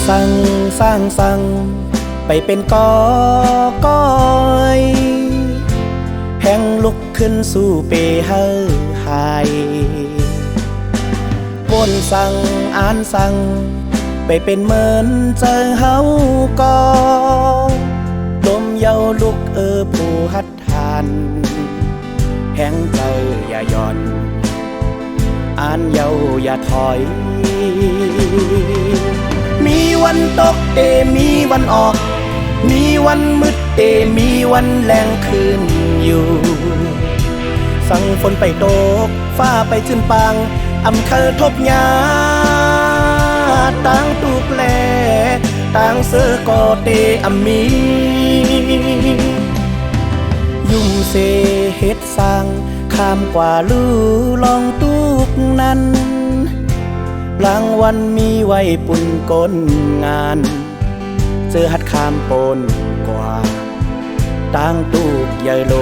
สั่งสร้างสั่งไปเป็นกอกอยแห่งลุกขึ้นสู่เปเฮอหายวนสั่งอ่านสั่งไปเป็นเหมือนเจอเฮากอลมเยาลุกผู้หัดทานแห่งเจออย่าย่อนอ่านเยาอย่าถอยมีวันตกมีวันออกมีวันมืดมีวันแรงคืนอยู่สั่งฝนไปตกฟ้าไปจืนปางอำเคอทบยาต่างตุกแลต่างเสือกออำมียุ่งเสเฮ็ดสร้างข้ามกว่าลู่ลองตุกนั้นรางวัลมีไว้ปุ่นก้นงานเจอหัดข้ามปนกว่าต่างตูกใหญ่โล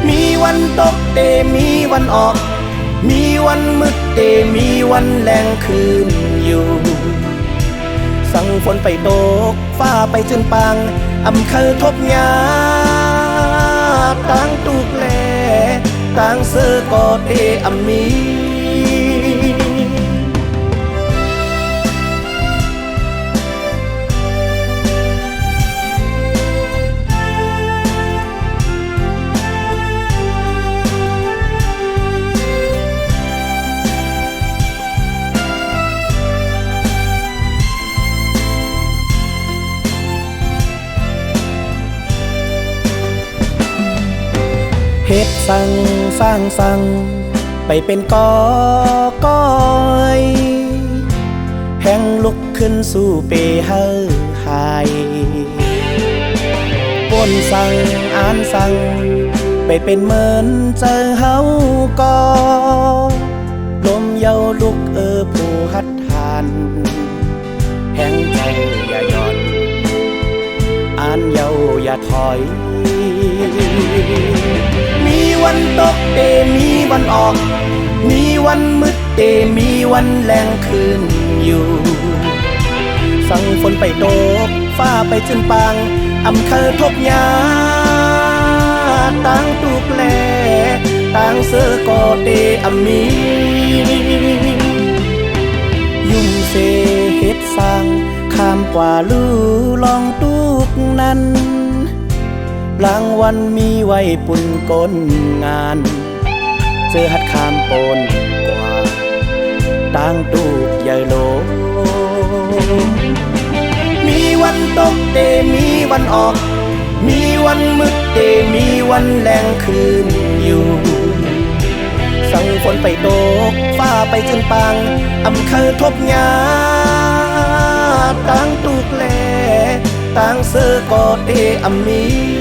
มีวันตกมีวันออกมีวันมืดมีวันแรงคืนอยู่สั่งฝนไปตกฟ้าไปจนปางอำเคอทบยาต่างตูกแลต่างเสือกออำมีเฮ็ดสั่งสร้างสั่งไปเป็นกอกอยแห่งลุกขึ้นสู่เปเฮอหายวนสั่งอ่านสั่งไปเป็นเหมือนเจอเฮากอลมเยาลุกผู้หัดทานแห่งใจอย่าย่อนอ่านเยาอย่าถอยมีวันตกมีวันออกมีวันมืดมีวันแรงคืนอยู่สั่งฝนไปตกฟ้าไปจนปางอำเคอทบยาต่างตุกแลต่างเสือกออำมียุ่งเสเฮ็ดสร้างข้ามกว่าลู่ลองตุกนั้นรางวัลมีไว้ปุ่นก้นงานเจอหัดข้ามปนกว่าต่างตูกใหญ่โลมีวันตกมีวันออกมีวันมืดมีวันแรงคืนอยู่สั่งฝนไปตกฟ้าไปจนปางอำเคอทบยาต่างตูกแลต่างเสือกออำมี